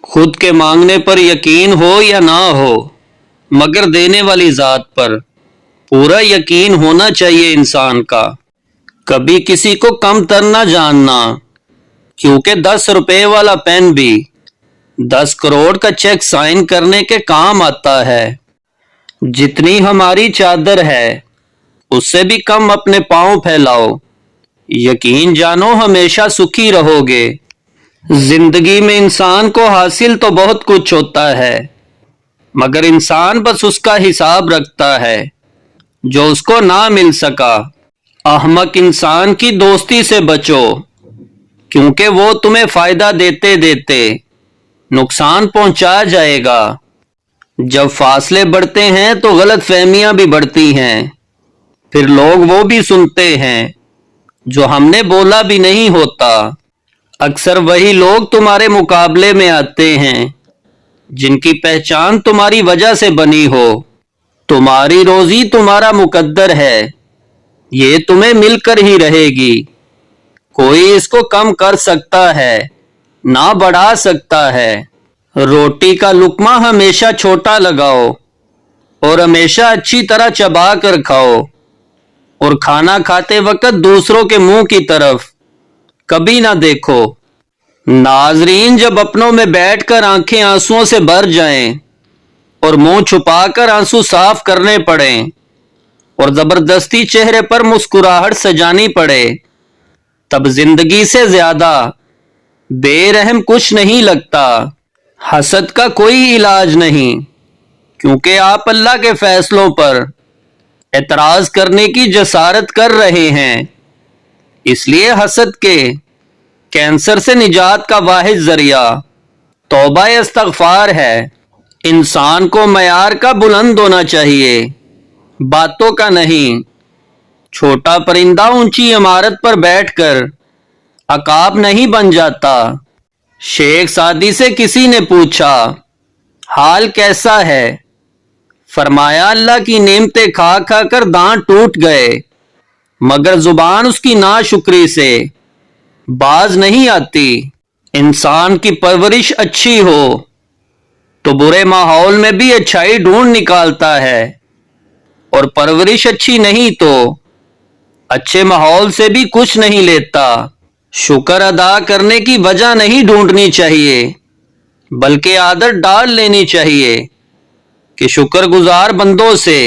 خود کے مانگنے پر یقین ہو یا نہ ہو، مگر دینے والی ذات پر پورا یقین ہونا چاہیے انسان کا۔ کبھی کسی کو کم تر نہ جاننا، کیونکہ 10 روپے والا پین بھی 10 کروڑ کا چیک سائن کرنے کے کام آتا ہے۔ جتنی ہماری چادر ہے اس سے بھی کم اپنے پاؤں پھیلاؤ، یقین جانو ہمیشہ سکھی رہو گے۔ زندگی میں انسان کو حاصل تو بہت کچھ ہوتا ہے، مگر انسان بس اس کا حساب رکھتا ہے جو اس کو نہ مل سکا۔ احمق انسان کی دوستی سے بچو، کیونکہ وہ تمہیں فائدہ دیتے دیتے نقصان پہنچا جائے گا۔ جب فاصلے بڑھتے ہیں تو غلط فہمیاں بھی بڑھتی ہیں، پھر لوگ وہ بھی سنتے ہیں جو ہم نے بولا بھی نہیں ہوتا۔ اکثر وہی لوگ تمہارے مقابلے میں آتے ہیں جن کی پہچان تمہاری وجہ سے بنی ہو۔ تمہاری روزی تمہارا مقدر ہے، یہ تمہیں مل کر ہی رہے گی۔ کوئی اس کو کم کر سکتا ہے نہ بڑھا سکتا ہے۔ روٹی کا لقمہ ہمیشہ چھوٹا لگاؤ اور ہمیشہ اچھی طرح چبا کر کھاؤ، اور کھانا کھاتے وقت دوسروں کے منہ کی طرف کبھی نہ دیکھو۔ ناظرین، جب اپنوں میں بیٹھ کر آنکھیں آنسوؤں سے بھر جائیں اور منہ چھپا کر آنسو صاف کرنے پڑیں اور زبردستی چہرے پر مسکراہٹ سجانی پڑے، تب زندگی سے زیادہ بے رحم کچھ نہیں لگتا۔ حسد کا کوئی علاج نہیں، کیونکہ آپ اللہ کے فیصلوں پر اعتراض کرنے کی جسارت کر رہے ہیں۔ اس لیے حسد کے کینسر سے نجات کا واحد ذریعہ توبہ استغفار ہے۔ انسان کو معیار کا بلند ہونا چاہیے، باتوں کا نہیں۔ چھوٹا پرندہ اونچی عمارت پر بیٹھ کر عقاب نہیں بن جاتا۔ شیخ سعدی سے کسی نے پوچھا، حال کیسا ہے؟ فرمایا، اللہ کی نعمتیں کھا کھا کر دانت ٹوٹ گئے، مگر زبان اس کی ناشکری سے باز نہیں آتی۔ انسان کی پرورش اچھی ہو تو برے ماحول میں بھی اچھائی ڈھونڈ نکالتا ہے، اور پرورش اچھی نہیں تو اچھے ماحول سے بھی کچھ نہیں لیتا۔ شکر ادا کرنے کی وجہ نہیں ڈھونڈنی چاہیے، بلکہ عادت ڈال لینی چاہیے کہ شکر گزار بندوں سے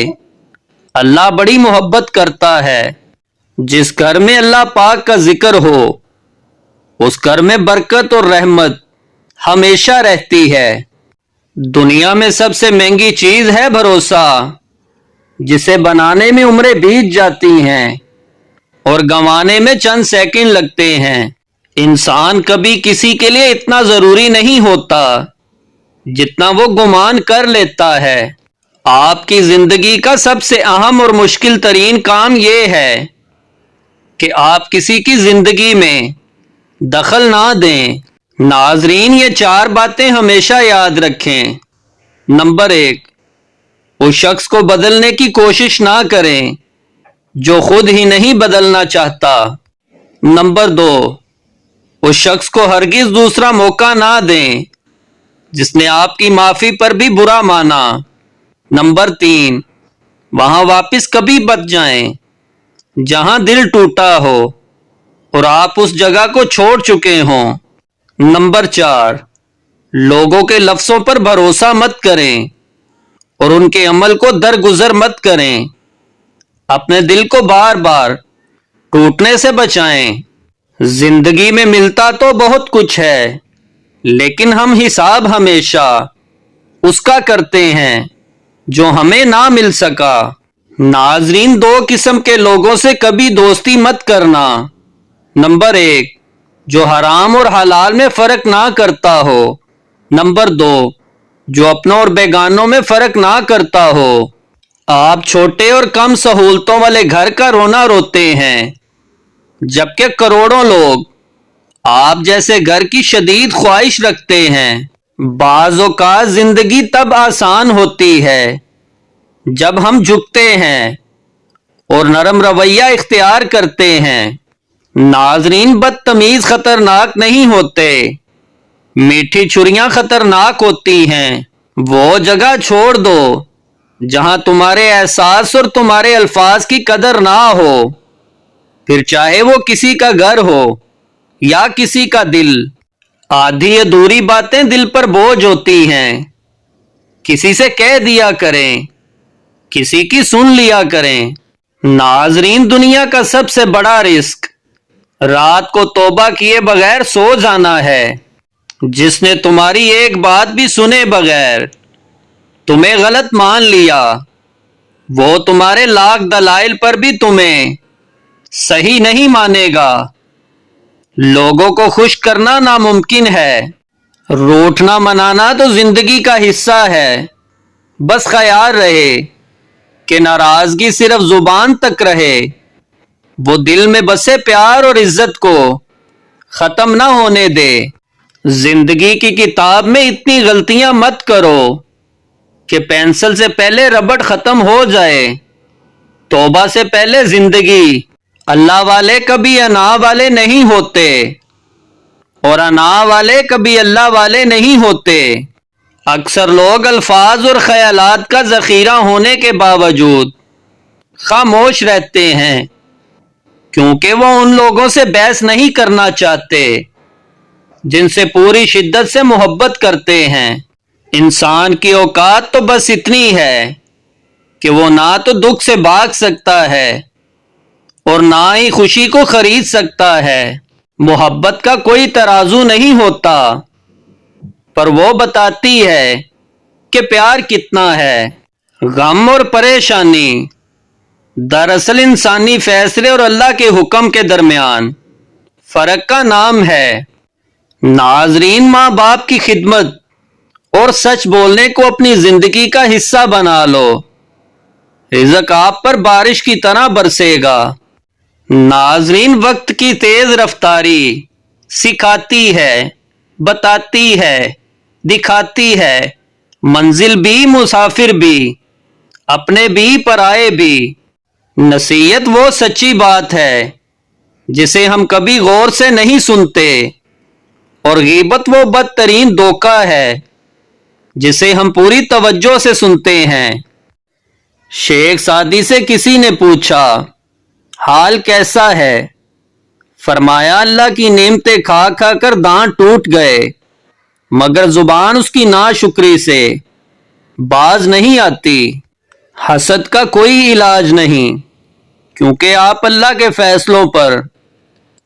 اللہ بڑی محبت کرتا ہے۔ جس گھر میں اللہ پاک کا ذکر ہو اس گھر میں برکت اور رحمت ہمیشہ رہتی ہے۔ دنیا میں سب سے مہنگی چیز ہے بھروسہ، جسے بنانے میں عمریں بیت جاتی ہیں اور گنوانے میں چند سیکنڈ لگتے ہیں۔ انسان کبھی کسی کے لیے اتنا ضروری نہیں ہوتا جتنا وہ گمان کر لیتا ہے۔ آپ کی زندگی کا سب سے اہم اور مشکل ترین کام یہ ہے کہ آپ کسی کی زندگی میں دخل نہ دیں۔ ناظرین، یہ 4 باتیں ہمیشہ یاد رکھیں۔ نمبر 1، اس شخص کو بدلنے کی کوشش نہ کریں جو خود ہی نہیں بدلنا چاہتا۔ نمبر 2، اس شخص کو ہرگز دوسرا موقع نہ دیں جس نے آپ کی معافی پر بھی برا مانا۔ نمبر 3، وہاں واپس کبھی مت جائیں جہاں دل ٹوٹا ہو اور آپ اس جگہ کو چھوڑ چکے ہوں۔ نمبر 4، لوگوں کے لفظوں پر بھروسہ مت کریں اور ان کے عمل کو درگزر مت کریں۔ اپنے دل کو بار بار ٹوٹنے سے بچائیں۔ زندگی میں ملتا تو بہت کچھ ہے، لیکن ہم حساب ہمیشہ اس کا کرتے ہیں جو ہمیں نہ مل سکا۔ ناظرین، 2 قسم کے لوگوں سے کبھی دوستی مت کرنا۔ نمبر 1، جو حرام اور حلال میں فرق نہ کرتا ہو۔ نمبر 2، جو اپنوں اور بیگانوں میں فرق نہ کرتا ہو۔ آپ چھوٹے اور کم سہولتوں والے گھر کا رونا روتے ہیں، جبکہ کروڑوں لوگ آپ جیسے گھر کی شدید خواہش رکھتے ہیں۔ بعض اوقات زندگی تب آسان ہوتی ہے جب ہم جھکتے ہیں اور نرم رویہ اختیار کرتے ہیں۔ ناظرین، بدتمیز خطرناک نہیں ہوتے، میٹھی چھریاں خطرناک ہوتی ہیں، وہ جگہ چھوڑ دو جہاں تمہارے احساس اور تمہارے الفاظ کی قدر نہ ہو، پھر چاہے وہ کسی کا گھر ہو یا کسی کا دل۔ آدھی ادھوری باتیں دل پر بوجھ ہوتی ہیں، کسی سے کہہ دیا کریں، کسی کی سن لیا کریں۔ ناظرین، دنیا کا سب سے بڑا رزق رات کو توبہ کیے بغیر سو جانا ہے۔ جس نے تمہاری ایک بات بھی سنے بغیر تمہیں غلط مان لیا، وہ تمہارے لاکھ دلائل پر بھی تمہیں صحیح نہیں مانے گا۔ لوگوں کو خوش کرنا ناممکن ہے، روٹھنا منانا تو زندگی کا حصہ ہے۔ بس خیال رہے کہ ناراضگی صرف زبان تک رہے، وہ دل میں بسے پیار اور عزت کو ختم نہ ہونے دے۔ زندگی کی کتاب میں اتنی غلطیاں مت کرو کہ پینسل سے پہلے ربڑ ختم ہو جائے۔ توبہ سے پہلے زندگی۔ اللہ والے کبھی انا والے نہیں ہوتے اور انا والے کبھی اللہ والے نہیں ہوتے۔ اکثر لوگ الفاظ اور خیالات کا ذخیرہ ہونے کے باوجود خاموش رہتے ہیں، کیونکہ وہ ان لوگوں سے بحث نہیں کرنا چاہتے جن سے پوری شدت سے محبت کرتے ہیں۔ انسان کی اوقات تو بس اتنی ہے کہ وہ نہ تو دکھ سے بھاگ سکتا ہے اور نہ ہی خوشی کو خرید سکتا ہے۔ محبت کا کوئی ترازو نہیں ہوتا، پر وہ بتاتی ہے کہ پیار کتنا ہے۔ غم اور پریشانی دراصل انسانی فیصلے اور اللہ کے حکم کے درمیان فرق کا نام ہے۔ ناظرین، ماں باپ کی خدمت اور سچ بولنے کو اپنی زندگی کا حصہ بنا لو، رزق آپ پر بارش کی طرح برسے گا۔ ناظرین، وقت کی تیز رفتاری سکھاتی ہے، بتاتی ہے، دکھاتی ہے، منزل بھی مسافر بھی، اپنے بھی پرائے بھی۔ نصیحت وہ سچی بات ہے جسے ہم کبھی غور سے نہیں سنتے، اور غیبت وہ بدترین دھوکہ ہے جسے ہم پوری توجہ سے سنتے ہیں۔ شیخ سعدی سے کسی نے پوچھا، حال کیسا ہے؟ فرمایا، اللہ کی نعمتیں کھا کھا کر دانت ٹوٹ گئے، مگر زبان اس کی ناشکری سے باز نہیں آتی۔ حسد کا کوئی علاج نہیں، کیونکہ آپ اللہ کے فیصلوں پر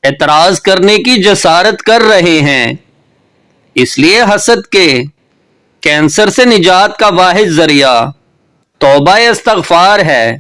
اعتراض کرنے کی جسارت کر رہے ہیں۔ اس لیے حسد کے کینسر سے نجات کا واحد ذریعہ توبہ استغفار ہے۔